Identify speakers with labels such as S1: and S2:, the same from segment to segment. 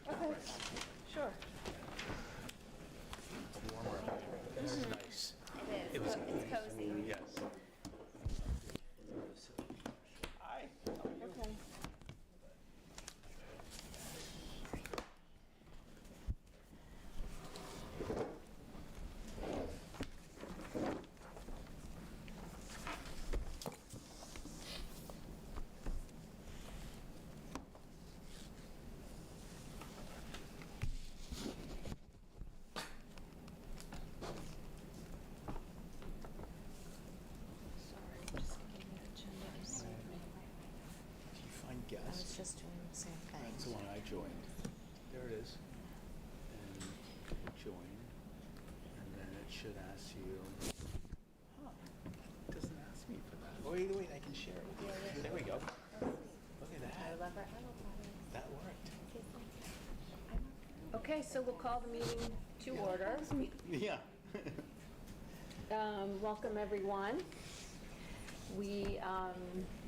S1: Okay, sure.
S2: This is nice.
S1: It is. It's cozy.
S2: Yes. Hi.
S1: Okay.
S2: Do you find
S3: I was
S2: guests?
S3: just doing the same thing.
S2: That's the one I joined. There it is. And hit join. And then it should ask you. Huh. It doesn't ask me for that. Oh, wait, I can share it with you. There we go. Look at that. That worked.
S1: Okay, so we'll call the meeting to order.
S2: Yeah.
S1: Welcome, everyone. We,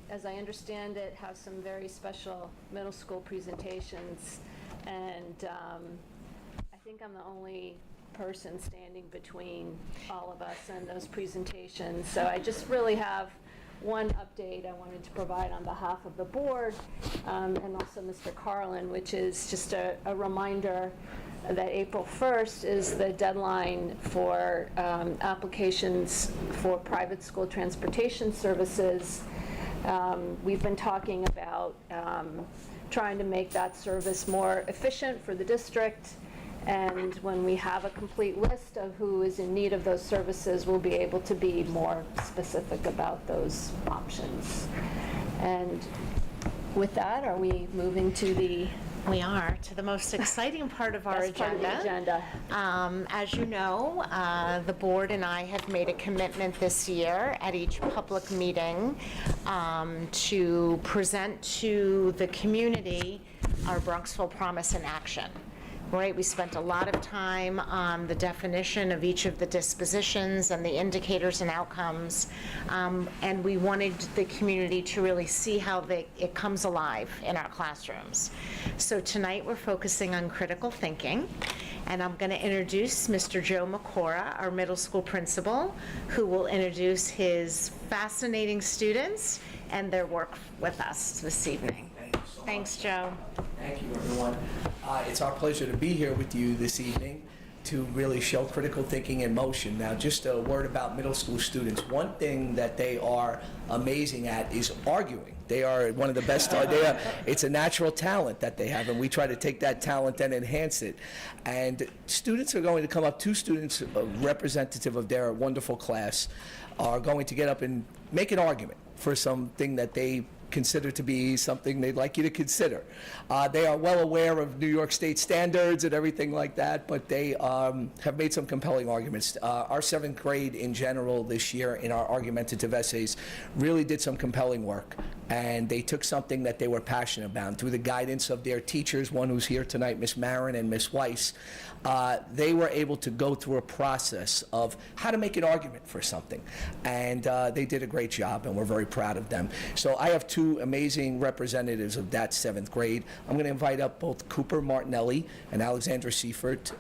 S1: as I understand it, have some very special middle school presentations, and I think I'm the only person standing between all of us and those presentations. So I just really have one update I wanted to provide on behalf of the board, and also Mr. Carlin, which is just a reminder that April 1st is the deadline for applications for private school transportation services. We've been talking about trying to make that service more efficient for the district, and when we have a complete list of who is in need of those services, we'll be able to be more specific about those options. And with that, are we moving to the
S3: We are to the most exciting part of our
S1: best part of the agenda?
S3: As you know, the board and I have made a commitment this year at each public meeting to present to the community our Bronxville Promise in Action. Right, we spent a lot of time on the definition of each of the dispositions and the indicators and outcomes, and we wanted the community to really see how it comes alive in our classrooms. So tonight we're focusing on critical thinking, and I'm going to introduce Mr. Joe McCora, our middle school principal, who will introduce his fascinating students and their work with us this evening. Thanks, Joe.
S4: Thank you, everyone. It's our pleasure to be here with you this evening to really show critical thinking in motion. Now, just a word about middle school students. One thing that they are amazing at is arguing. They are one of the best. It's a natural talent that they have, and we try to take that talent and enhance it. And students are going to come up, two students, representative of their wonderful class, are going to get up and make an argument for something that they consider to be something they'd like you to consider. They are well aware of New York State standards and everything like that, but they have made some compelling arguments. Our 7th grade in general this year in our argumentative essays really did some compelling work, and they took something that they were passionate about. Through the guidance of their teachers, one who's here tonight, Miss Marin and Miss Weiss, they were able to go through a process of how to make an argument for something, and they did a great job, and we're very proud of them. So I have two amazing representatives of that 7th grade. I'm going to invite up both Cooper Martinelli and Alexandra Seifert.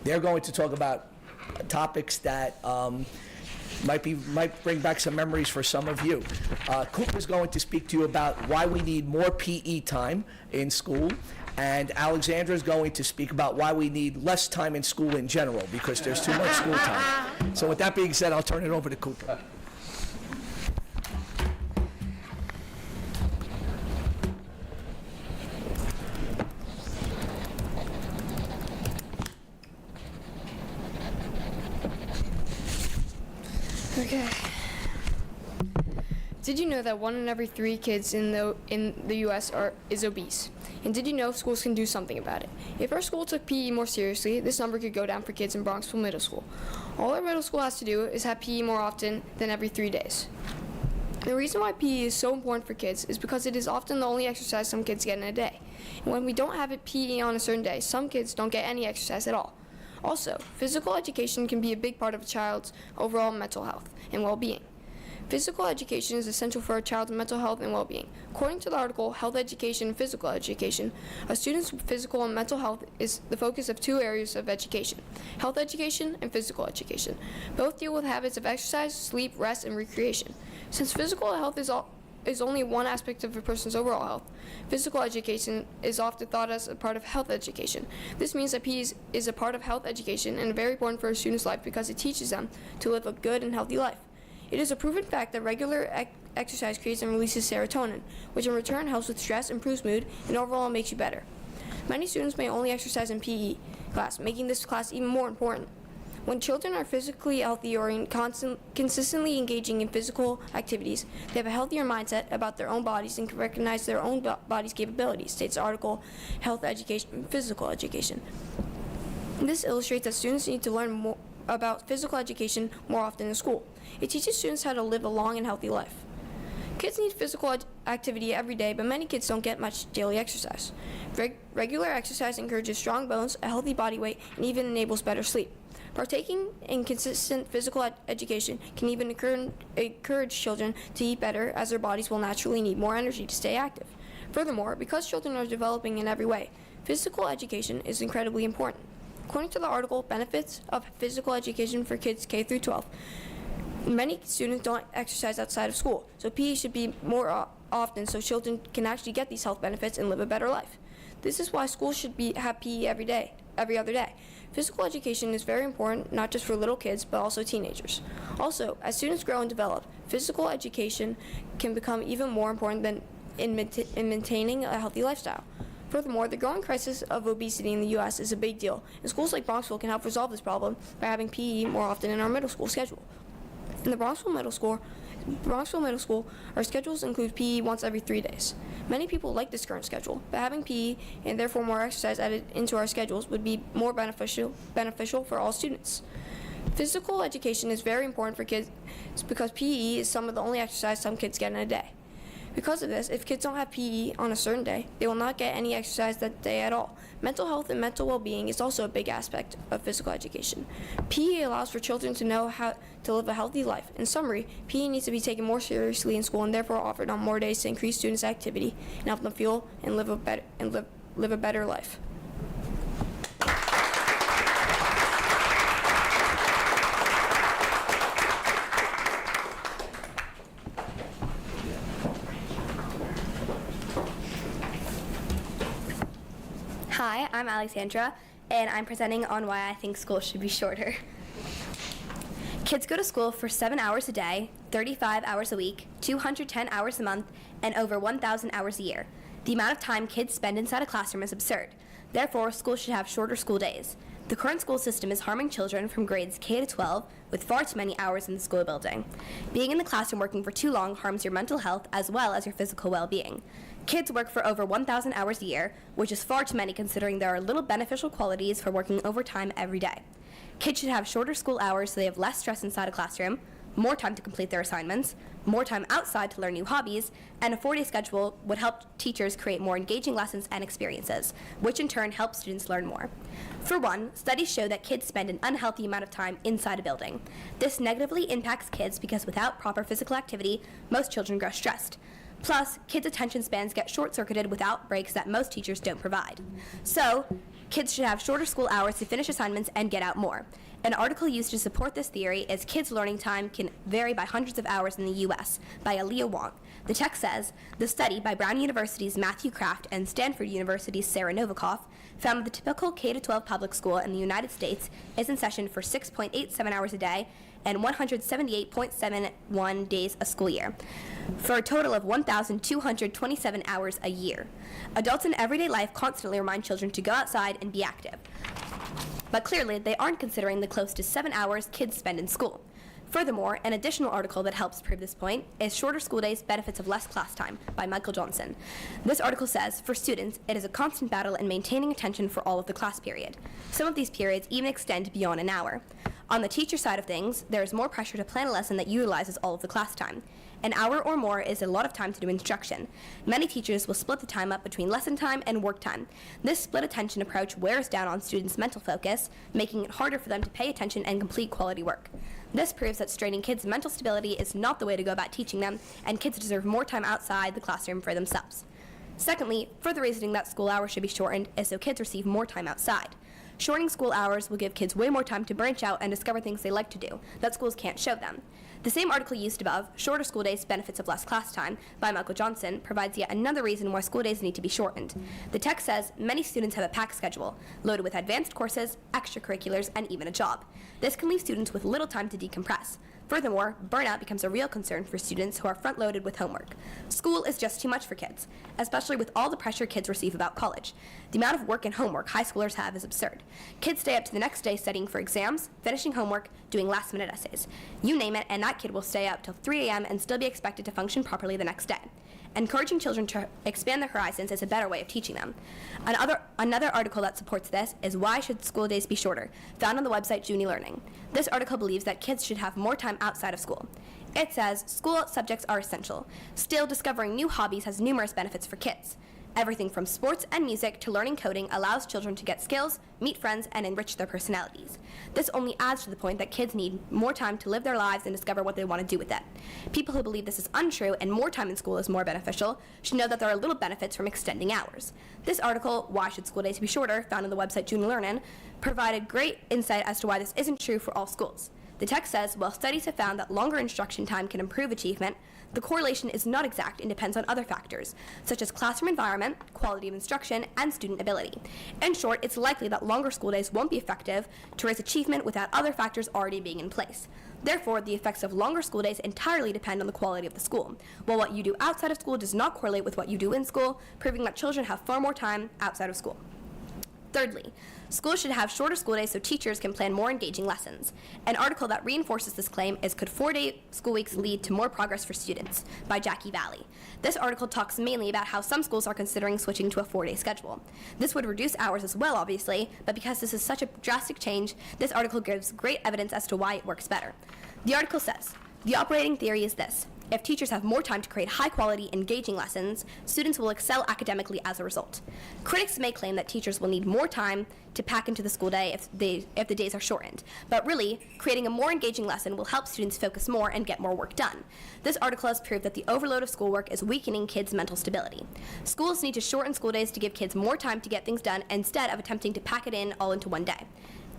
S4: They're going to talk about topics that might bring back some memories for some of you. Cooper's going to speak to you about why we need more PE time in school, and Alexandra is going to speak about why we need less time in school in general, because there's too much school time. So with that being said, I'll turn it over to Cooper.
S5: Okay. Did you know that 1 in every 3 kids in the U.S. is obese? And did you know schools can do something about it? If our school took PE more seriously, this number could go down for kids in Bronxville Middle School. All our middle school has to do is have PE more often than every 3 days. The reason why PE is so important for kids is because it is often the only exercise some kids get in a day. And when we don't have a PE on a certain day, some kids don't get any exercise at all. Also, physical education can be a big part of a child's overall mental health and well-being. Physical education is essential for a child's mental health and well-being. According to the article, Health Education and Physical Education, a student's physical and mental health is the focus of 2 areas of education, health education and physical education. Both deal with habits of exercise, sleep, rest, and recreation. Since physical health is only one aspect of a person's overall health, physical education is often thought as a part of health education. This means that PE is a part of health education and very important for a student's life because it teaches them to live a good and healthy life. It is a proven fact that regular exercise creates and releases serotonin, which in return helps with stress, improves mood, and overall makes you better. Many students may only exercise in PE class, making this class even more important. When children are physically healthy or consistently engaging in physical activities, they have a healthier mindset about their own bodies and can recognize their own body's capabilities, states the article, Health Education and Physical Education. This illustrates that students need to learn more about physical education more often in school. It teaches students how to live a long and healthy life. Kids need physical activity every day, but many kids don't get much daily exercise. Regular exercise encourages strong bones, a healthy body weight, and even enables better sleep. Partaking in consistent physical education can even encourage children to eat better, as their bodies will naturally need more energy to stay active. Furthermore, because children are developing in every way, physical education is incredibly important. According to the article, Benefits of Physical Education for Kids K through 12, many students don't exercise outside of school, so PE should be more often so children can actually get these health benefits and live a better life. This is why schools should have PE every other day. Physical education is very important, not just for little kids, but also teenagers. Also, as students grow and develop, physical education can become even more important than in maintaining a healthy lifestyle. Furthermore, the growing crisis of obesity in the U.S. is a big deal, and schools like Bronxville can help resolve this problem by having PE more often in our middle school schedule. In the Bronxville Middle School, our schedules include PE once every 3 days. Many people like this current schedule, but having PE and therefore more exercise added into our schedules would be more beneficial for all students. Physical education is very important for kids because PE is some of the only exercise some kids get in a day. Because of this, if kids don't have PE on a certain day, they will not get any exercise that day at all. Mental health and mental well-being is also a big aspect of physical education. PE allows for children to know how to live a healthy life. In summary, PE needs to be taken more seriously in school and therefore offered on more days to increase students' activity and help them feel and live a better life.
S6: Hi, I'm Alexandra, and I'm presenting on why I think school should be shorter. Kids go to school for 7 hours a day, 35 hours a week, 210 hours a month, and over 1,000 hours a year. The amount of time kids spend inside a classroom is absurd. Therefore, schools should have shorter school days. The current school system is harming children from grades K to 12 with far too many hours in the school building. Being in the classroom working for too long harms your mental health as well as your physical well-being. Kids work for over 1,000 hours a year, which is far too many considering there are little beneficial qualities for working overtime every day. Kids should have shorter school hours so they have less stress inside a classroom, more time to complete their assignments, more time outside to learn new hobbies, and a 4-day schedule would help teachers create more engaging lessons and experiences, which in turn helps students learn more. For one, studies show that kids spend an unhealthy amount of time inside a building. This negatively impacts kids because without proper physical activity, most children grow stressed. Plus, kids' attention spans get short-circuited without breaks that most teachers don't provide. So, kids should have shorter school hours to finish assignments and get out more. An article used to support this theory is Kids' Learning Time Can Vary by Hundreds of Hours in the U.S. by Aaliyah Wong. The text says, the study by Brown University's Matthew Kraft and Stanford University's Sarah Novikov found that the typical K-12 public school in the United States is in session for 6.87 hours a day and 178.71 days a school year, for a total of 1,227 hours a year. Adults in everyday life constantly remind children to go outside and be active. But clearly, they aren't considering the close to 7 hours kids spend in school. Furthermore, an additional article that helps prove this point is Shorter School Days, Benefits of Less Class Time by Michael Johnson. This article says, for students, it is a constant battle in maintaining attention for all of the class period. Some of these periods even extend beyond an hour. On the teacher side of things, there is more pressure to plan a lesson that utilizes all of the class time. An hour or more is a lot of time to do instruction. Many teachers will split the time up between lesson time and work time. This split attention approach wears down on students' mental focus, making it harder for them to pay attention and complete quality work. This proves that straining kids' mental stability is not the way to go about teaching them, and kids deserve more time outside the classroom for themselves. Secondly, further reasoning that school hours should be shortened is so kids receive more time outside. Shortening school hours will give kids way more time to branch out and discover things they like to do that schools can't show them. The same article used above, Shorter School Days, Benefits of Less Class Time, by Michael Johnson, provides yet another reason why school days need to be shortened. The text says many students have a packed schedule, loaded with advanced courses, extracurriculars, and even a job. This can leave students with little time to decompress. Furthermore, burnout becomes a real concern for students who are front-loaded with homework. School is just too much for kids, especially with all the pressure kids receive about college. The amount of work and homework high schoolers have is absurd. Kids stay up to the next day studying for exams, finishing homework, doing last-minute essays. You name it, and that kid will stay up till 3 a.m. and still be expected to function properly the next day. Encouraging children to expand their horizons is a better way of teaching them. Another article that supports this is Why Should School Days Be Shorter?, found on the website Juni Learning. This article believes that kids should have more time outside of school. It says, school subjects are essential. Still, discovering new hobbies has numerous benefits for kids. Everything from sports and music to learning coding allows children to get skills, meet friends, and enrich their personalities. This only adds to the point that kids need more time to live their lives and discover what they want to do with it. People who believe this is untrue and more time in school is more beneficial should know that there are little benefits from extending hours. This article, Why Should School Days Be Shorter?, found on the website Juni Learning, provided great insight as to why this isn't true for all schools. The text says, while studies have found that longer instruction time can improve achievement, the correlation is not exact and depends on other factors, such as classroom environment, quality of instruction, and student ability. In short, it's likely that longer school days won't be effective to raise achievement without other factors already being in place. Therefore, the effects of longer school days entirely depend on the quality of the school, while what you do outside of school does not correlate with what you do in school, proving that children have far more time outside of school. Thirdly, schools should have shorter school days so teachers can plan more engaging lessons. An article that reinforces this claim is Could 4-Day School Weeks Lead to More Progress for Students? By Jackie Valley. This article talks mainly about how some schools are considering switching to a 4-day schedule. This would reduce hours as well, obviously, but because this is such a drastic change, this article gives great evidence as to why it works better. The article says, the operating theory is this. If teachers have more time to create high-quality, engaging lessons, students will excel academically as a result. Critics may claim that teachers will need more time to pack into the school day if the days are shortened, but really, creating a more engaging lesson will help students focus more and get more work done. This article has proved that the overload of schoolwork is weakening kids' mental stability. Schools need to shorten school days to give kids more time to get things done instead of attempting to pack it in all into one day.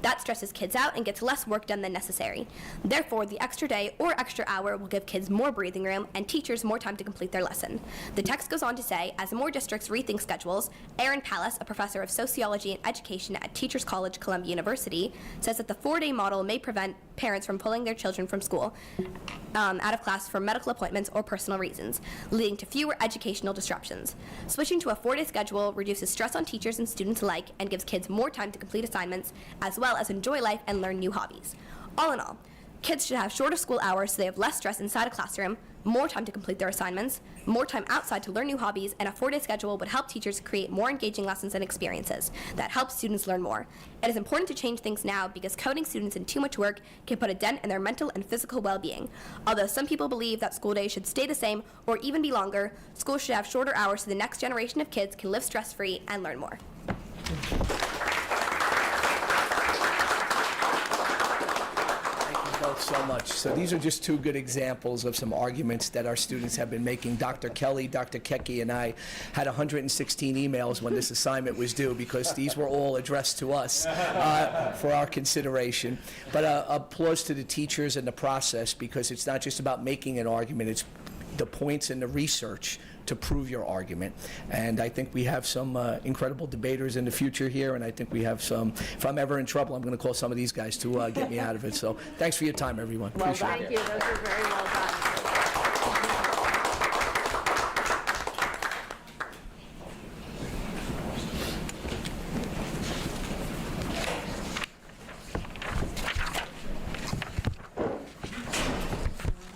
S6: That stresses kids out and gets less work done than necessary. Therefore, the extra day or extra hour will give kids more breathing room and teachers more time to complete their lesson. The text goes on to say, as more districts rethink schedules, Aaron Pallas, a professor of sociology and education at Teachers College, Columbia University, says that the 4-day model may prevent parents from pulling their children from school out of class for medical appointments or personal reasons, leading to fewer educational disruptions. Switching to a 4-day schedule reduces stress on teachers and students alike and gives kids more time to complete assignments as well as enjoy life and learn new hobbies. All in all, kids should have shorter school hours so they have less stress inside a classroom, more time to complete their assignments, more time outside to learn new hobbies, and a 4-day schedule would help teachers create more engaging lessons and experiences that help students learn more. It is important to change things now because coding students in too much work can put a dent in their mental and physical well-being. Although some people believe that school days should stay the same or even be longer, schools should have shorter hours so the next generation of kids can live stress-free and learn more.
S4: So much. So these are just two good examples of some arguments that our students have been making. Dr. Kelly, Dr. Kecke, and I had 116 emails when this assignment was due because these were all addressed to us for our consideration. But applause to the teachers and the process because it's not just about making an argument, it's the points and the research to prove your argument. And I think we have some incredible debaters in the future here, and I think we have some, if I'm ever in trouble, I'm going to call some of these guys to get me out of it. So thanks for your time, everyone.
S1: Well
S4: Appreciate
S1: done.
S4: it.
S1: Thank you. Those were very well done.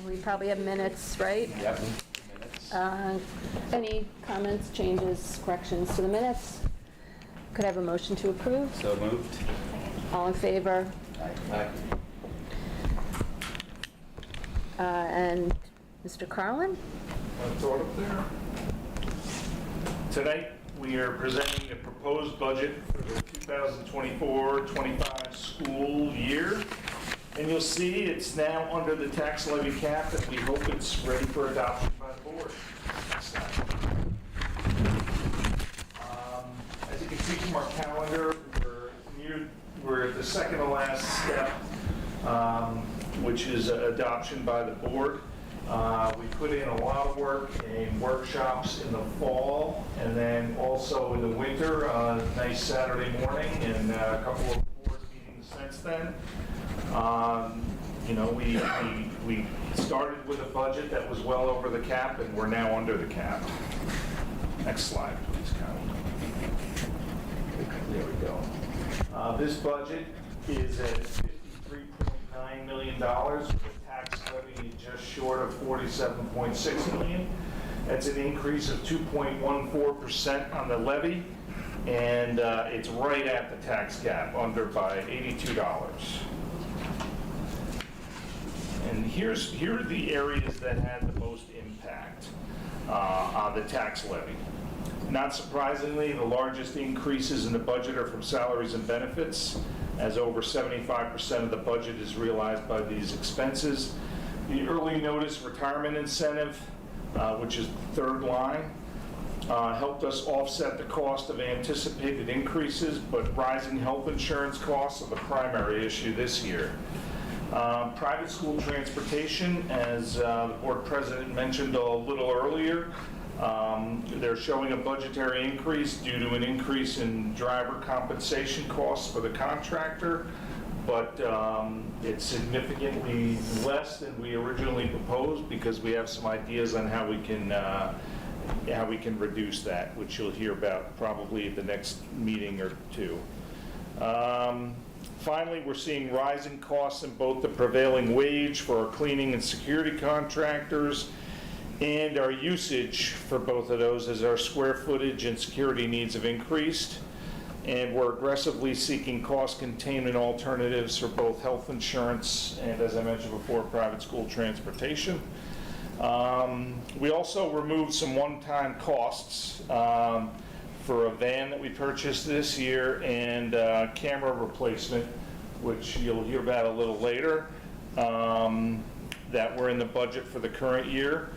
S1: We probably have minutes, right?
S2: Yep.
S1: Any comments, changes, corrections to the minutes? Could I have a motion to approve?
S2: So moved.
S1: All in favor?
S2: Aye.
S1: And Mr. Carlin?
S7: Throw it up there. Tonight, we are presenting the proposed budget for the 2024-25 school year. And you'll see it's now under the tax levy cap, and we hope it's ready for adoption by the board. As you can see from our calendar, we're at the second to last step, which is adoption by the board. We put in a lot of work in workshops in the fall, and then also in the winter, a nice Saturday morning, and a couple of board meetings since then. You know, we started with a budget that was well over the cap, and we're now under the cap. Next slide, please, Connie. There we go. This budget is at $53.9 million, with a tax levy just short of $47.6 million. That's an increase of 2.14% on the levy, and it's right at the tax cap, under by $82. And here are the areas that had the most impact on the tax levy. Not surprisingly, the largest increases in the budget are from salaries and benefits, as over 75% of the budget is realized by these expenses. The early notice retirement incentive, which is the third line, helped us offset the cost of anticipated increases, but rising health insurance costs are the primary issue this year. Private school transportation, as the board president mentioned a little earlier, they're showing a budgetary increase due to an increase in driver compensation costs for the contractor, but it's significantly less than we originally proposed, because we have some ideas on how we can reduce that, which you'll hear about probably at the next meeting or two. Finally, we're seeing rising costs in both the prevailing wage for our cleaning and security contractors and our usage for both of those, as our square footage and security needs have increased. And we're aggressively seeking cost containment alternatives for both health insurance and, as I mentioned before, private school transportation. We also removed some one-time costs for a van that we purchased this year, and camera replacement, which you'll hear about a little later, that were in the budget for the current year.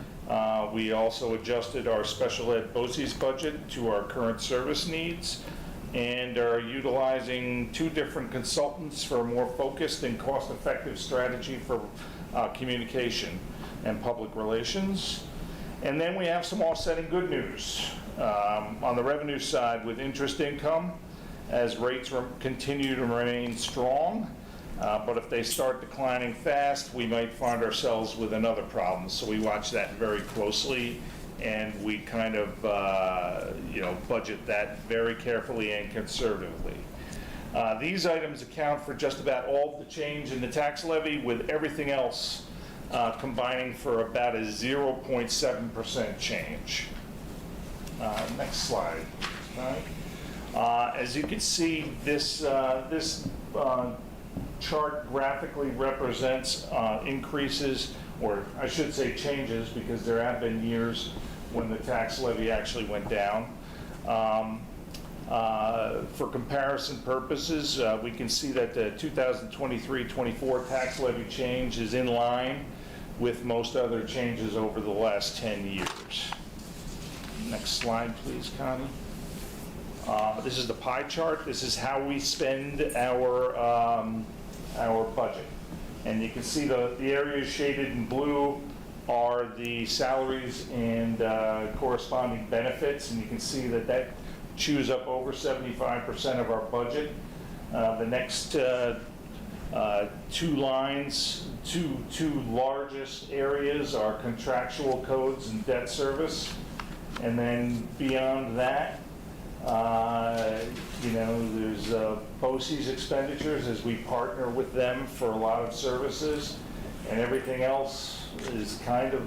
S7: We also adjusted our special ed BOCES budget to our current service needs, and are utilizing 2 different consultants for a more focused and cost-effective strategy for communication and public relations. And then we have some offsetting good news. On the revenue side, with interest income, as rates continue to remain strong, but if they start declining fast, we might find ourselves with another problem. So we watch that very closely, and we kind of budget that very carefully and conservatively. These items account for just about all of the change in the tax levy, with everything else combining for about a 0.7% change. Next slide. As you can see, this chart graphically represents increases, or I should say changes, because there have been years when the tax levy actually went down. For comparison purposes, we can see that the 2023-24 tax levy change is in line with most other changes over the last 10 years. Next slide, please, Connie. This is the pie chart. This is how we spend our budget. And you can see the areas shaded in blue are the salaries and corresponding benefits, and you can see that chews up over 75% of our budget. The next 2 lines, two largest areas are contractual codes and debt service. And then beyond that, there's BOCES expenditures, as we partner with them for a lot of services, and everything else is kind of,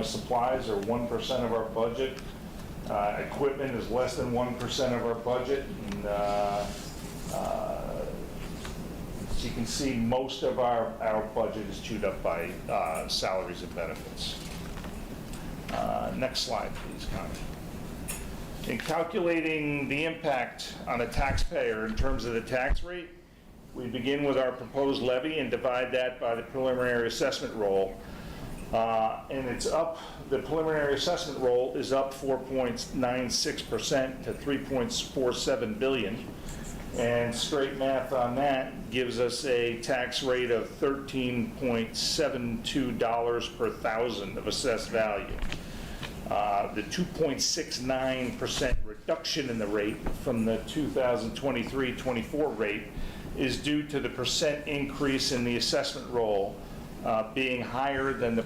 S7: supplies are 1% of our budget. Equipment is less than 1% of our budget, and as you can see, most of our budget is chewed up by salaries and benefits. Next slide, please, Connie. In calculating the impact on a taxpayer in terms of the tax rate, we begin with our proposed levy and divide that by the preliminary assessment roll. And it's up, the preliminary assessment roll is up 4.96% to $3.47 billion. And straight math on that gives us a tax rate of $13.72 per thousand of assessed value. The 2.69% reduction in the rate from the 2023-24 rate is due to the percent increase in the assessment roll being higher than the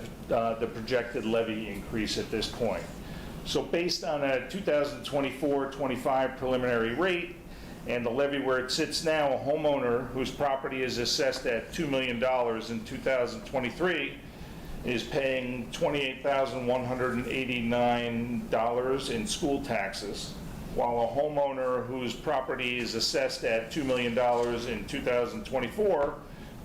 S7: projected levy increase at this point. So based on a 2024-25 preliminary rate and the levy where it sits now, a homeowner whose property is assessed at $2 million in 2023 is paying $28,189 in school taxes, while a homeowner whose property is assessed at $2 million in 2024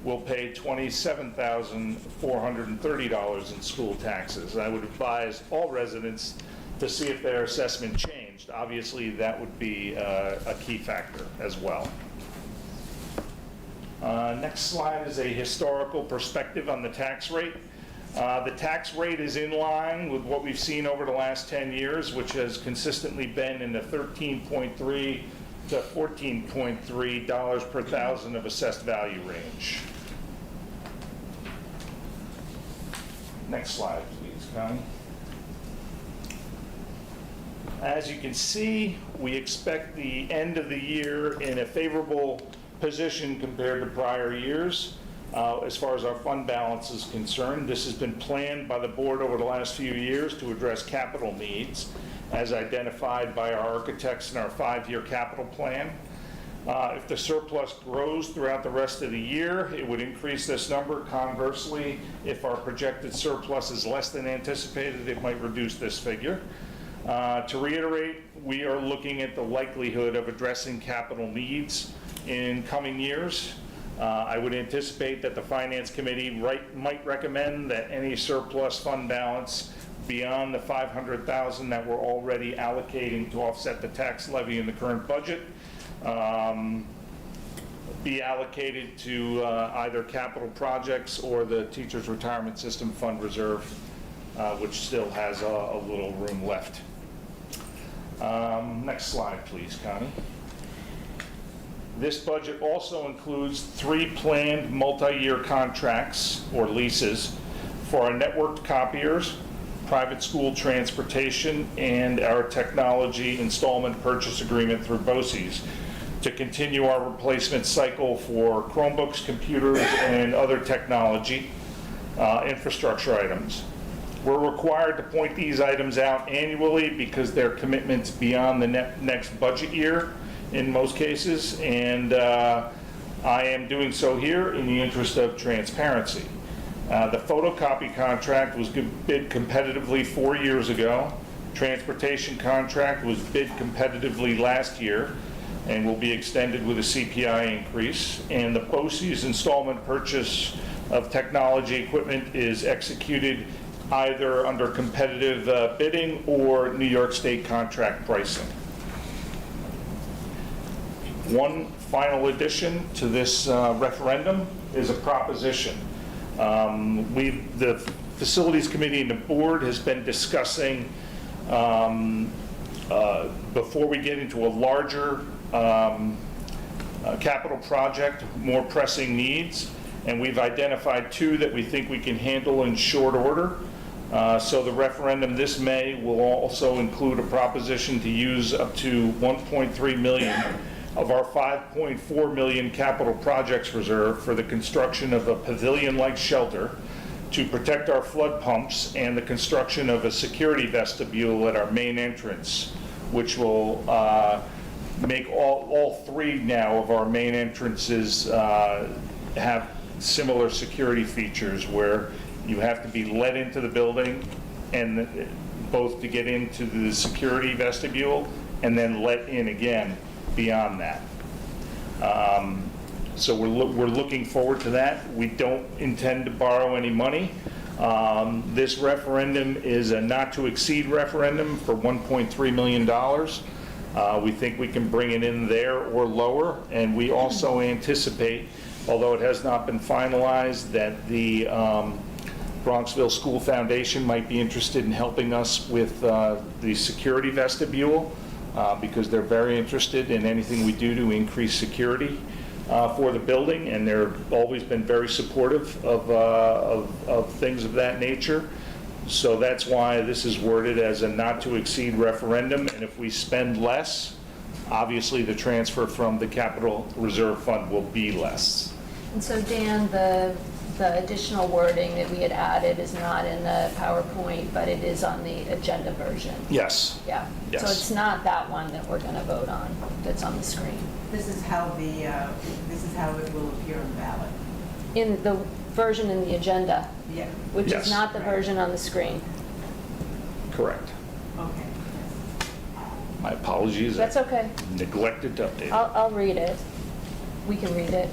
S7: will pay $27,430 in school taxes. I would advise all residents to see if their assessment changed. Obviously, that would be a key factor as well. Next slide is a historical perspective on the tax rate. The tax rate is in line with what we've seen over the last 10 years, which has consistently been in the $13.3 to $14.3 per thousand of assessed value range. Next slide, please, Connie. As you can see, we expect the end of the year in a favorable position compared to prior years. As far as our fund balance is concerned, this has been planned by the board over the last few years to address capital needs as identified by our architects in our 5-year capital plan. If the surplus grows throughout the rest of the year, it would increase this number. Conversely, if our projected surplus is less than anticipated, it might reduce this figure. To reiterate, we are looking at the likelihood of addressing capital needs in coming years. I would anticipate that the Finance Committee might recommend that any surplus fund balance beyond the $500,000 that we're already allocating to offset the tax levy in the current budget be allocated to either capital projects or the Teachers Retirement System Fund Reserve, which still has a little room left. Next slide, please, Connie. This budget also includes 3 planned multi-year contracts or leases for our networked copiers, private school transportation, and our technology installment purchase agreement through BOCES to continue our replacement cycle for Chromebooks, computers, and other technology infrastructure items. We're required to point these items out annually because they're commitments beyond the next budget year in most cases, and I am doing so here in the interest of transparency. The photocopy contract was bid competitively 4 years ago. Transportation contract was bid competitively last year and will be extended with a CPI increase. And the BOCES installment purchase of technology equipment is executed either under competitive bidding or New York State contract pricing. One final addition to this referendum is a proposition. The Facilities Committee and the board has been discussing before we get into a larger capital project, more pressing needs, and we've identified 2 that we think we can handle in short order. So the referendum this May will also include a proposition to use up to $1.3 million of our $5.4 million capital projects reserve for the construction of a pavilion-like shelter to protect our flood pumps and the construction of a security vestibule at our main entrance, which will make all 3 now of our main entrances have similar security features where you have to be let into the building and both to get into the security vestibule and then let in again beyond that. So we're looking forward to that. We don't intend to borrow any money. This referendum is a not-to-exceed referendum for $1.3 million. We think we can bring it in there or lower, and we also anticipate, although it has not been finalized, that the Bronxville School Foundation might be interested in helping us with the security vestibule, because they're very interested in anything we do to increase security for the building, and they've always been very supportive of things of that nature. So that's why this is worded as a not-to-exceed referendum, and if we spend less, obviously the transfer from the capital reserve fund will be less.
S1: And so Dan, the additional wording that we had added is not in the PowerPoint, but it is on the agenda version.
S7: Yes.
S1: Yeah.
S7: Yes.
S1: So it's not that one that we're going to vote on that's on the screen.
S8: This is how it will appear on the ballot.
S1: In the version in the agenda,
S8: Yeah,
S1: which
S7: Yes.
S1: is not the version on the screen.
S7: Correct.
S8: okay.
S7: My apologies.
S1: That's okay.
S7: I neglected to update it.
S1: I'll read it. We can read it.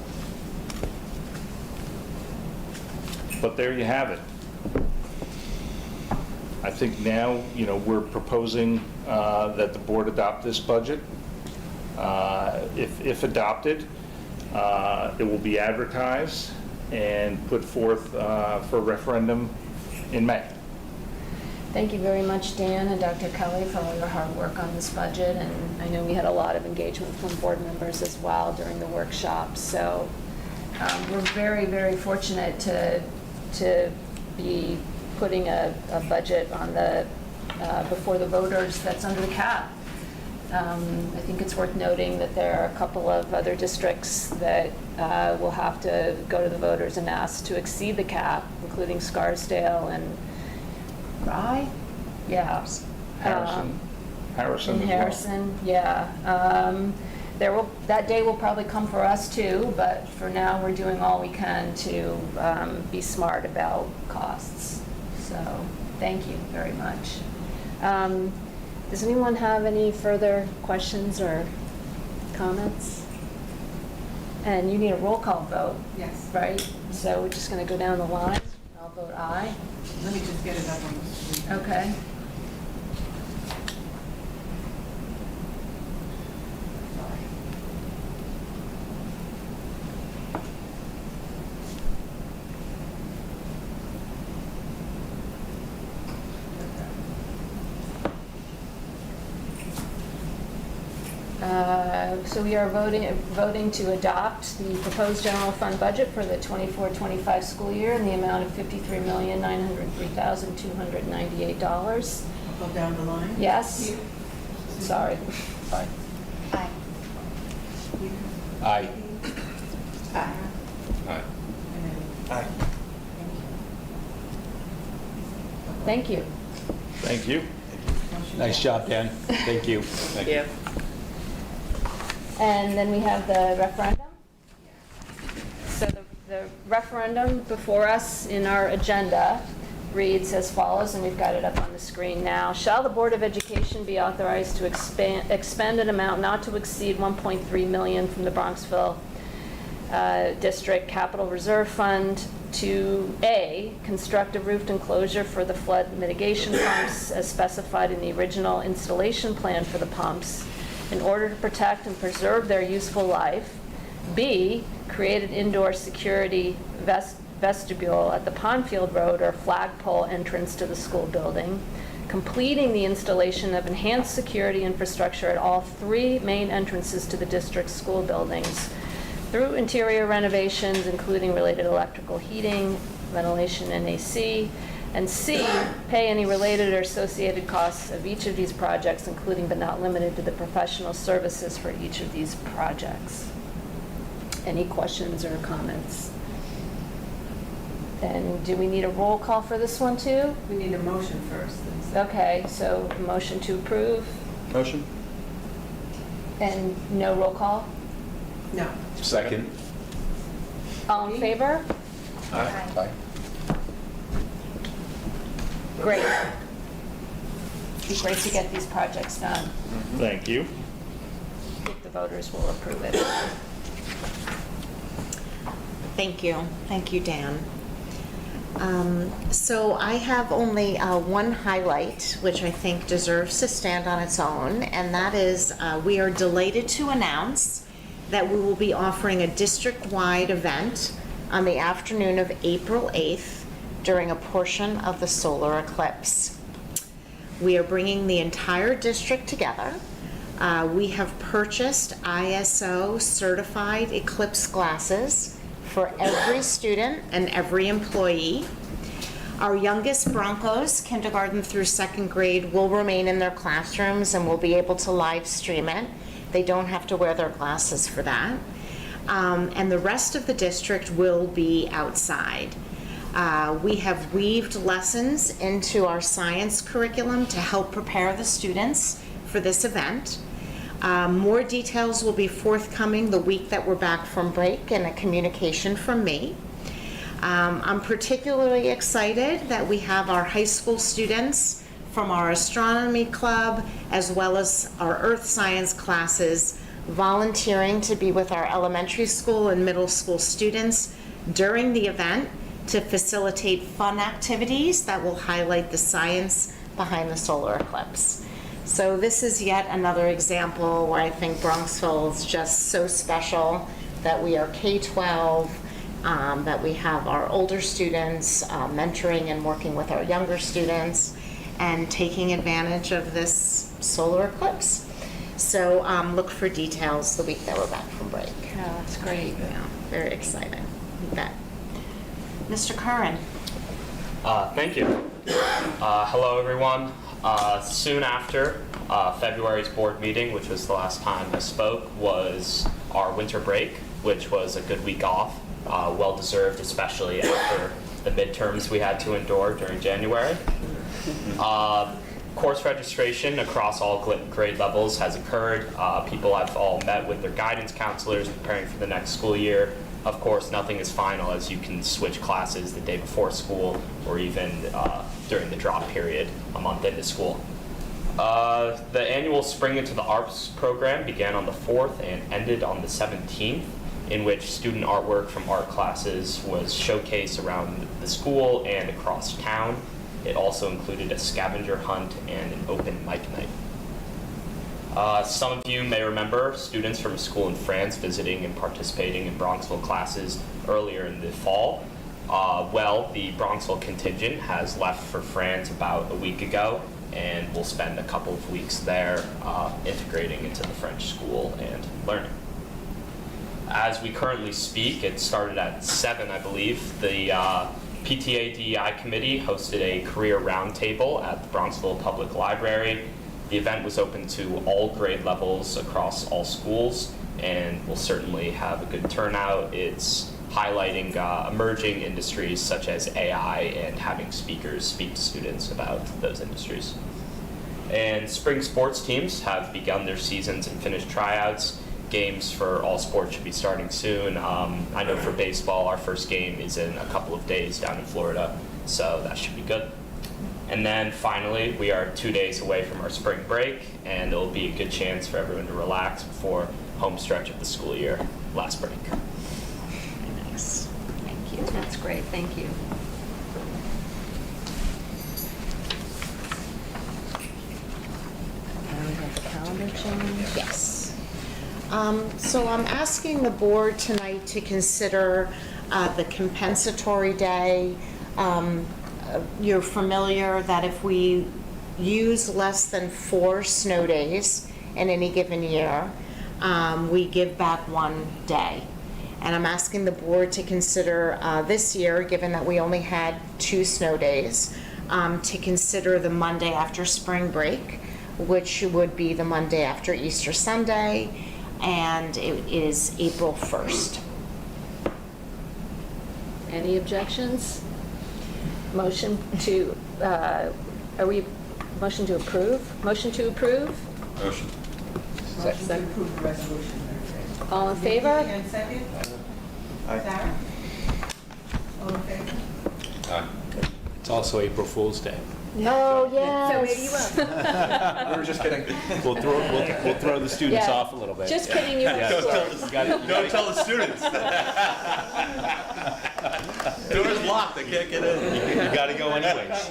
S7: But there you have it. I think now, we're proposing that the board adopt this budget. If adopted, it will be advertised and put forth for referendum in May.
S1: Thank you very much, Dan and Dr. Kelly, for all your hard work on this budget. And I know we had a lot of engagement from board members as well during the workshop. So we're very, very fortunate to be putting a budget on before the voters that's under the cap. I think it's worth noting that there are a couple of other districts that will have to go to the voters and ask to exceed the cap, including Scarsdale and Rye? Yeah.
S7: Harrison
S1: In
S7: as well.
S1: Harrison, yeah. That day will probably come for us too, but for now, we're doing all we can to be smart about costs. So, thank you very much. Does anyone have any further questions or comments? And you need a roll call vote,
S8: Yes.
S1: right? So we're just going to go down the line. I'll vote aye.
S8: Let me just get it up on the screen.
S1: Okay. So we are voting to adopt the proposed general fund budget for the 24-25 school year in the amount of $53,903,298.
S8: I'll go down the line.
S1: Yes? Sorry.
S3: Aye.
S2: Aye.
S8: Aye.
S2: Aye.
S8: And then,
S4: Aye.
S1: Thank you.
S7: Thank you.
S8: motion
S2: Nice
S8: passed.
S2: job, Dan. Thank you. Thank you.
S1: And then we have the referendum. So the referendum before us in our agenda reads as follows, and we've got it up on the screen now. Shall the Board of Education be authorized to expend an amount not to exceed $1.3 million from the Bronxville District Capital Reserve Fund to A, construct a roofed enclosure for the flood mitigation pumps as specified in the original installation plan for the pumps in order to protect and preserve their useful life. B, create an indoor security vestibule at the Pondfield Road or flagpole entrance to the school building, completing the installation of enhanced security infrastructure at all 3 main entrances to the district's school buildings through interior renovations, including related electrical heating, ventilation, and AC. And C, pay any related or associated costs of each of these projects, including but not limited to the professional services for each of these projects. Any questions or comments? And do we need a roll call for this one too?
S8: We need a motion first.
S1: Okay, so a motion to approve
S2: Motion?
S1: and no roll call?
S8: No.
S2: Second.
S1: All in favor?
S2: Aye. Aye.
S1: Great. It'd be great to get these projects done.
S7: Thank you.
S1: If the voters will approve it.
S3: Thank you. Thank you, Dan. So I have only one highlight, which I think deserves to stand on its own, and that is we are delighted to announce that we will be offering a district-wide event on the afternoon of April 8th during a portion of the solar eclipse. We are bringing the entire district together. We have purchased ISO certified eclipse glasses for every student and every employee. Our youngest Broncos, kindergarten through second grade, will remain in their classrooms and will be able to live stream it. They don't have to wear their glasses for that. And the rest of the district will be outside. We have weaved lessons into our science curriculum to help prepare the students for this event. More details will be forthcoming the week that we're back from break and a communication from me. I'm particularly excited that we have our high school students from our astronomy club as well as our earth science classes volunteering to be with our elementary school and middle school students during the event to facilitate fun activities that will highlight the science behind the solar eclipse. So this is yet another example where I think Bronxville is just so special that we are K-12, that we have our older students mentoring and working with our younger students and taking advantage of this solar eclipse. So look for details the week that we're back from break.
S1: Yeah, that's great.
S3: Yeah, very exciting. You bet. Mr. Curran.
S9: Thank you. Hello, everyone. Soon after February's board meeting, which was the last time I spoke, was our winter break, which was a good week off, well-deserved, especially after the midterms we had to endure during January. Course registration across all grade levels has occurred. People have all met with their guidance counselors preparing for the next school year. Of course, nothing is final, as you can switch classes the day before school or even during the drop period a month into school. The annual Spring into the Arts program began on the 4th and ended on the 17th, in which student artwork from art classes was showcased around the school and across town. It also included a scavenger hunt and an open mic night. Some of you may remember students from a school in France visiting and participating in Bronxville classes earlier in the fall. Well, the Bronxville contingent has left for France about a week ago, and will spend a couple of weeks there integrating into the French school and learning. As we currently speak, it started at 7, I believe. The PTA DEI committee hosted a career roundtable at the Bronxville Public Library. The event was open to all grade levels across all schools and will certainly have a good turnout. It's highlighting emerging industries such as AI and having speakers speak to students about those industries. And spring sports teams have begun their seasons and finished tryouts. Games for all sports should be starting soon. I know for baseball, our first game is in a couple of days down in Florida, so that should be good. And then finally, we are 2 days away from our spring break, and it'll be a good chance for everyone to relax before home stretch of the school year, last break.
S3: Nice.
S1: Thank you. That's great. Thank you. Now we have the calendar change.
S3: Yes. So I'm asking the board tonight to consider the compensatory day. You're familiar that if we use less than 4 snow days in any given year, we give back 1 day. And I'm asking the board to consider this year, given that we only had 2 snow days, to consider the Monday after spring break, which would be the Monday after Easter Sunday, and it is April 1st.
S1: Any objections? Motion to, motion to approve? Motion to approve?
S8: Motion to approve the resolution.
S1: All in favor?
S8: And second? Sarah? All in favor?
S2: It's also April Fool's Day.
S1: Oh, yes.
S6: So maybe you will.
S2: We were just kidding. We'll throw the students
S1: Yeah.
S2: off a little bit.
S1: Just kidding, you
S2: Yeah.
S1: were.
S2: You got it.
S10: Don't tell the students. Door's locked, I can't get in. You gotta go anyways.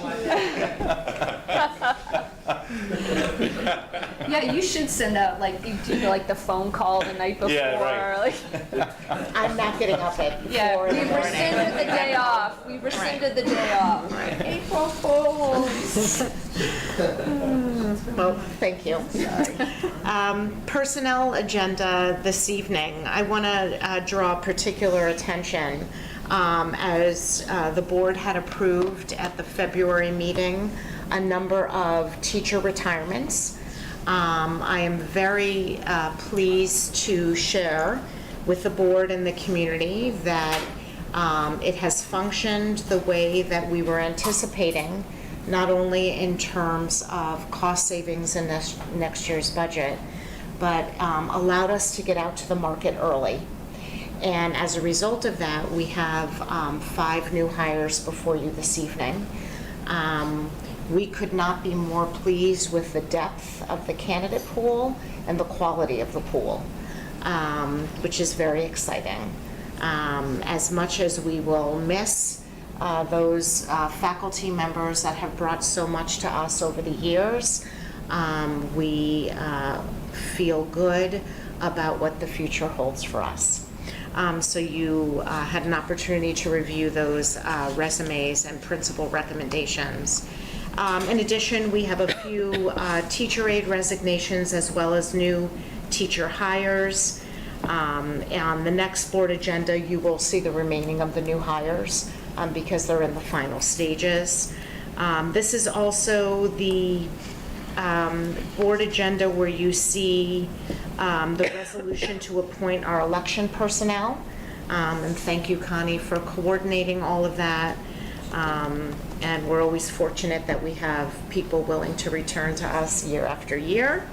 S1: Yeah, you should send out, like, like the phone call the night before.
S7: Yeah, right.
S1: Like,
S3: I'm not getting up at
S1: yeah,
S3: 4 in
S1: we
S3: the morning.
S1: rescinded the day off. We rescinded the day off. April Fools.
S3: Well, thank you. Personnel agenda this evening. I want to draw particular attention as the board had approved at the February meeting a number of teacher retirements. I am very pleased to share with the board and the community that it has functioned the way that we were anticipating, not only in terms of cost savings in next year's budget, but allowed us to get out to the market early. And as a result of that, we have 5 new hires before you this evening. We could not be more pleased with the depth of the candidate pool and the quality of the pool, which is very exciting. As much as we will miss those faculty members that have brought so much to us over the years, we feel good about what the future holds for us. So you had an opportunity to review those resumes and principal recommendations. In addition, we have a few teacher aide resignations as well as new teacher hires. On the next board agenda, you will see the remaining of the new hires because they're in the final stages. This is also the board agenda where you see the resolution to appoint our election personnel. And thank you, Connie, for coordinating all of that. And we're always fortunate that we have people willing to return to us year after year,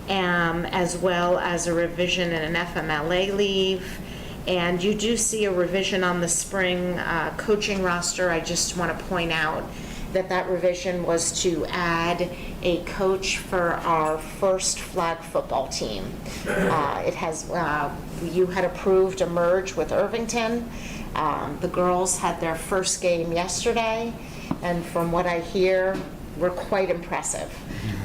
S3: as well as a revision in an FMLA leave. And you do see a revision on the spring coaching roster. I just want to point out that that revision was to add a coach for our first flag football team. It has, you had approved a merge with Irvington. The girls had their first game yesterday, and from what I hear, were quite impressive.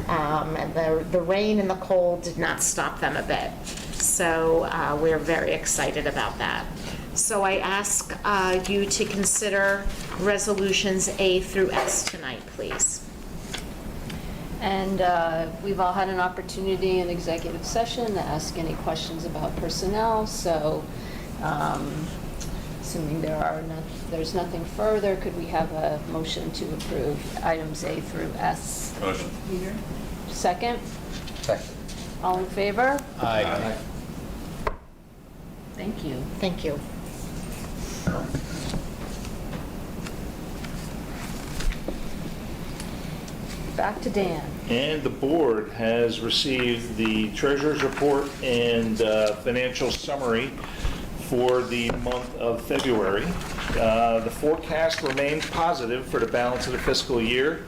S3: And the rain and the cold did not stop them a bit. So we're very excited about that. So I ask you to consider resolutions A through S tonight, please.
S1: And we've all had an opportunity in executive session to ask any questions about personnel, so assuming there's nothing further, could we have a motion to approve items A through S?
S10: Motion.
S1: Second?
S10: Second.
S1: All in favor?
S10: Aye.
S1: Thank you.
S3: Thank you.
S1: Back to Dan.
S7: And the board has received the treasurer's report and financial summary for the month of February. The forecast remains positive for the balance of the fiscal year.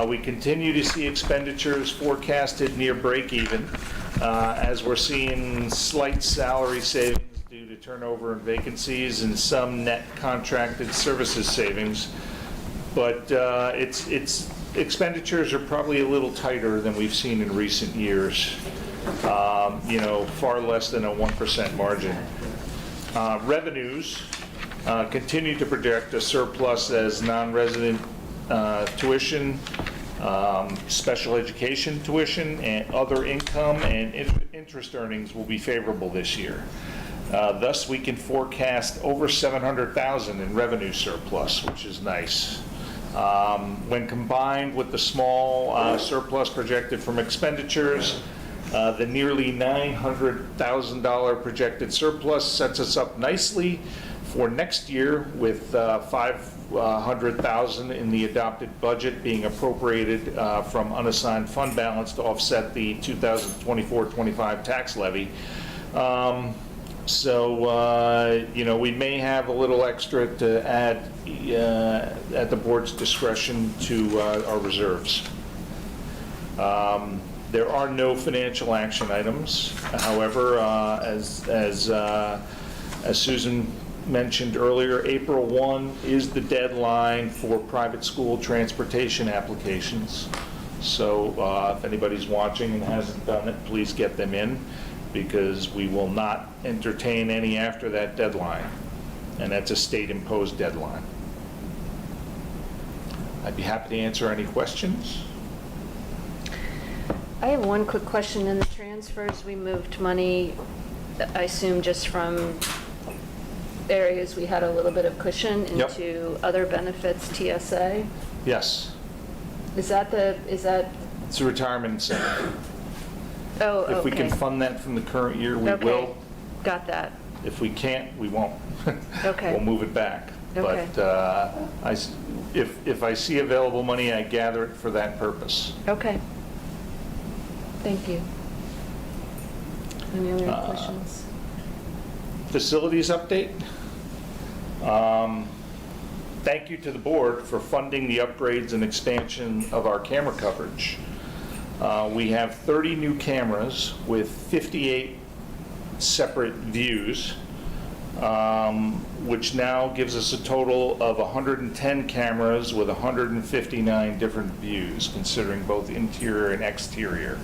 S7: We continue to see expenditures forecasted near break even, as we're seeing slight salary savings due to turnover and vacancies and some net contracted services savings. But expenditures are probably a little tighter than we've seen in recent years. Far less than a 1% margin. Revenues continue to project a surplus as non-resident tuition, special education tuition, and other income and interest earnings will be favorable this year. Thus, we can forecast over $700,000 in revenue surplus, which is nice. When combined with the small surplus projected from expenditures, the nearly $900,000 projected surplus sets us up nicely for next year, with $500,000 in the adopted budget being appropriated from unassigned fund balance to offset the 2024-25 tax levy. We may have a little extra to add at the board's discretion to our reserves. There are no financial action items. However, as Susan mentioned earlier, April 1 is the deadline for private school transportation applications. So if anybody's watching and hasn't done it, please get them in, because we will not entertain any after that deadline. And that's a state-imposed deadline. I'd be happy to answer any questions.
S1: I have one quick question. In the transfers, we moved money, I assume just from areas we had a little bit of cushion
S7: Yep.
S1: into other benefits, TSA.
S7: Yes,
S1: Is that,
S7: it's a retirement incentive.
S1: oh, okay.
S7: If we can fund that from the current year, we
S1: Okay.
S7: will.
S1: Got that.
S7: If we can't, we won't.
S1: Okay.
S7: We'll move it back.
S1: Okay.
S7: But if I see available money, I gather it for that purpose.
S1: Okay. Thank you. Any other questions?
S7: Facilities update. Thank you to the board for funding the upgrades and expansion of our camera coverage. We have 30 new cameras with 58 separate views, which now gives us a total of 110 cameras with 159 different views, considering both interior and exterior.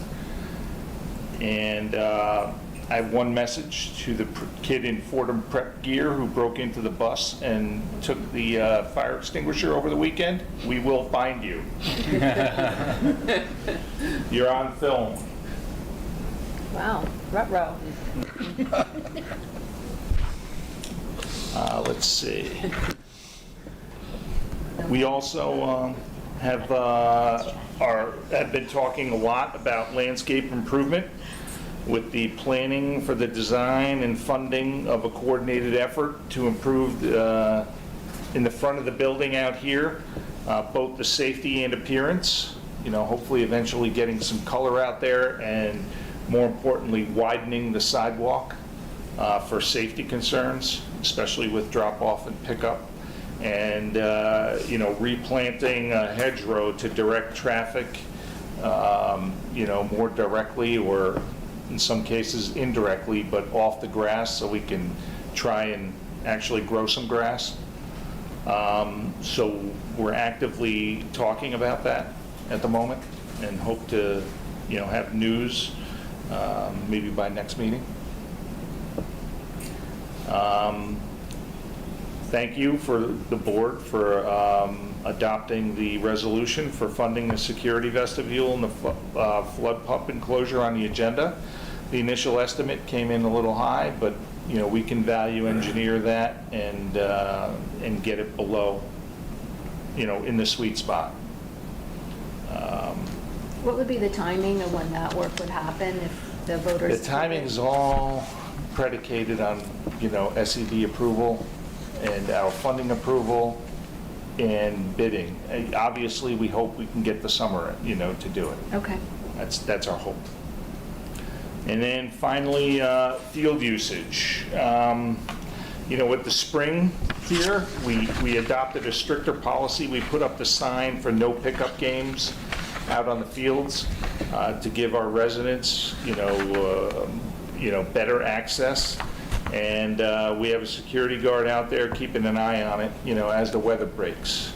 S7: And I have one message to the kid in Fordham Prep Gear who broke into the bus and took the fire extinguisher over the weekend. We will find you. You're on film.
S1: Wow, ruh-roh.
S7: Let's see. We also have been talking a lot about landscape improvement with the planning for the design and funding of a coordinated effort to improve in the front of the building out here, both the safety and appearance, hopefully eventually getting some color out there, and more importantly, widening the sidewalk for safety concerns, especially with drop-off and pickup, and replanting a hedgerow to direct traffic, more directly, or in some cases indirectly, but off the grass, so we can try and actually grow some grass. So we're actively talking about that at the moment, and hope to, have news maybe by next meeting. Thank you for the board for adopting the resolution for funding the security vestibule and the flood pump enclosure on the agenda. The initial estimate came in a little high, but we can value engineer that and get it below, in the sweet spot.
S1: What would be the timing of when that work would happen if the voters?
S7: The timing is all predicated on, SED approval and our funding approval and bidding. Obviously, we hope we can get the summer, to do it.
S1: Okay.
S7: That's our hope. And then finally, field usage. With the spring here, we adopted a stricter policy. We put up the sign for no pickup games out on the fields to give our residents, better access. And we have a security guard out there keeping an eye on it, as the weather breaks.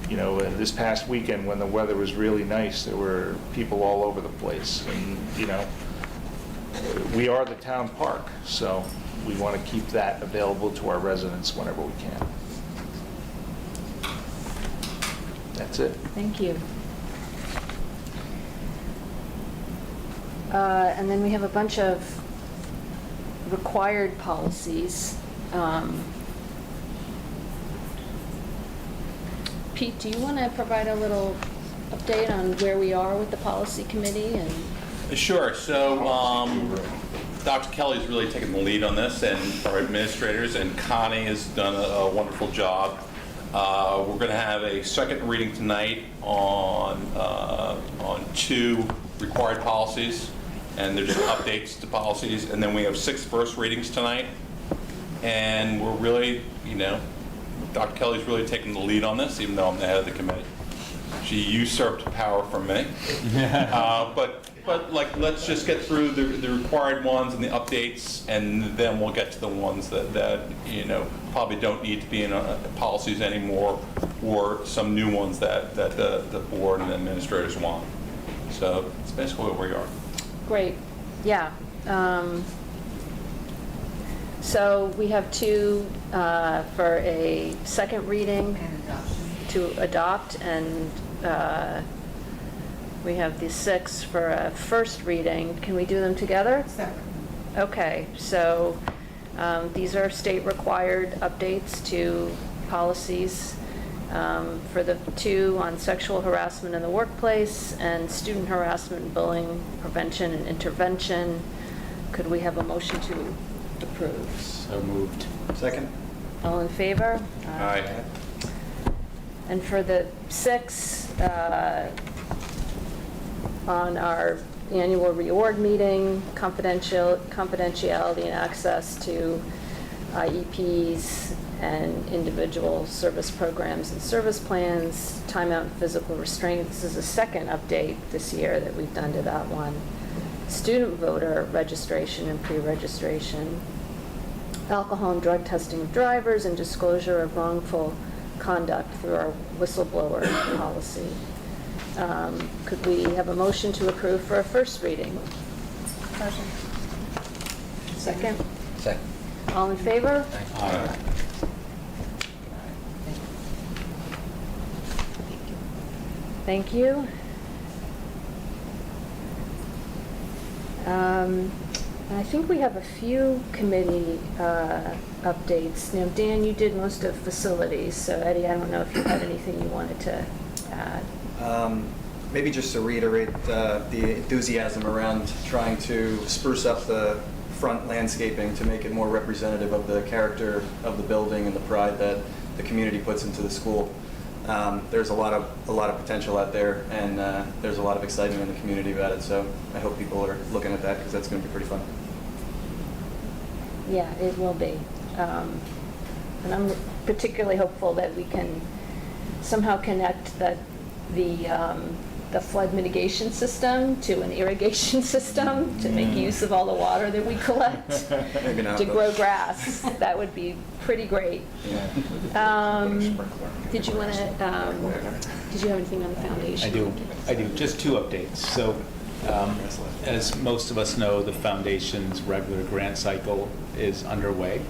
S7: This past weekend when the weather was really nice, there were people all over the place. And, we are the town park, so we want to keep that available to our residents whenever we can. That's it.
S1: Thank you. And then we have a bunch of required policies. Pete, do you want to provide a little update on where we are with the policy committee? And
S10: Sure. So Dr. Kelly's really taken the lead on this, and our administrators, and Connie has done a wonderful job. We're going to have a second reading tonight on 2 required policies, and they're just updates to policies. And then we have 6 first readings tonight, and we're really, Dr. Kelly's really taking the lead on this, even though I'm the head of the committee. She usurped power from me. But like, let's just get through the required ones and the updates, and then we'll get to the ones that probably don't need to be in policies anymore, or some new ones that the board and the administrators want. So it's basically where we are.
S1: Great, yeah. So we have two for a second reading
S8: And adoption.
S1: to adopt, and we have the 6 for a first reading. Can we do them together?
S8: Separate.
S1: Okay, so these are state-required updates to policies for the 2 on sexual harassment in the workplace and student harassment and bullying prevention and intervention. Could we have a motion to approve?
S2: So moved. Second?
S1: All in favor?
S10: Aye.
S1: And for the 6, on our annual reorg meeting, confidentiality and access to IEPs and individual service programs and service plans, timeout and physical restraint. This is a second update this year that we've done to that one. Student voter registration and pre-registration, alcohol and drug testing of drivers, and disclosure of wrongful conduct through our whistleblower policy. Could we have a motion to approve for a first reading?
S8: Motion.
S1: Second?
S2: Second.
S1: All in favor?
S10: Aye.
S1: Thank you. I think we have a few committee updates. Now, Dan, you did most of facilities, so Eddie, I don't know if you had anything you wanted to add.
S11: Maybe just to reiterate the enthusiasm around trying to spruce up the front landscaping to make it more representative of the character of the building and the pride that the community puts into the school. There's a lot of potential out there, and there's a lot of excitement in the community about it. So I hope people are looking at that, because that's going to be pretty fun.
S1: Yeah, it will be. And I'm particularly hopeful that we can somehow connect the flood mitigation system to an irrigation system to make use of all the water that we collect
S11: Maybe not,
S1: to
S11: but-
S1: grow grass. That would be pretty great. Did you want to, did you have anything on the foundation?
S2: I do. Just 2 updates. So, as most of us know, the foundation's regular grant cycle is underway.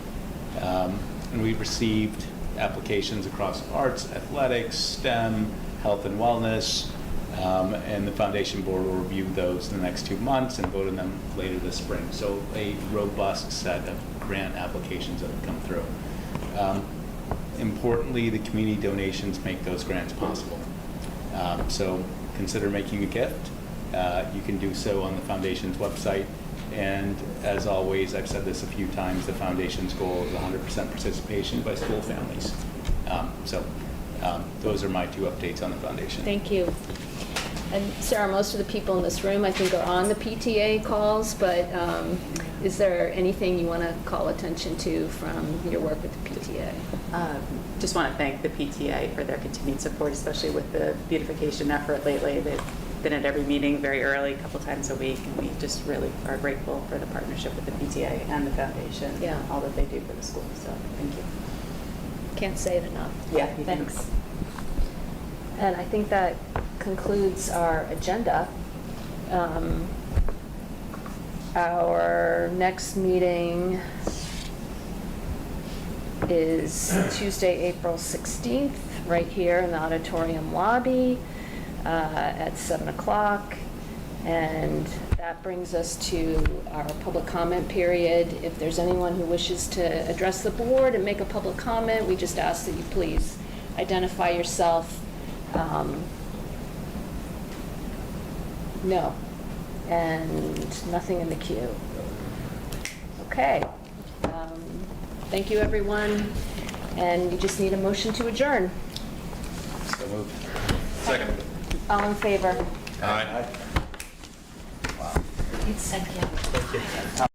S2: And we've received applications across arts, athletics, STEM, health and wellness, and the foundation board will review those in the next 2 months and vote on them later this spring. So a robust set of grant applications that have come through. Importantly, the community donations make those grants possible. So consider making a gift. You can do so on the foundation's website. And as always, I've said this a few times, the foundation's goal is 100% participation by school families. Those are my 2 updates on the foundation.
S1: Thank you. And Sarah, most of the people in this room, I think, are on the PTA calls, but is there anything you want to call attention to from your work with the PTA?
S12: Just want to thank the PTA for their continued support, especially with the beautification effort lately. They've been at every meeting very early, a couple times a week, and we just really are grateful for the partnership with the PTA and the foundation,
S1: Yeah.
S12: all that they do for the school. So thank you.
S1: Can't say it enough.
S12: Yeah,
S1: Thanks. And I think that concludes our agenda. Our next meeting is Tuesday, April 16th, right here in the auditorium lobby at 7 o'clock. And that brings us to our public comment period. If there's anyone who wishes to address the board and make a public comment, we just ask that you please identify yourself. No. And nothing in the queue. Okay. Thank you, everyone. And you just need a motion to adjourn.
S2: So moved.
S10: Second.
S1: All in favor?
S10: Aye.
S1: Thank you.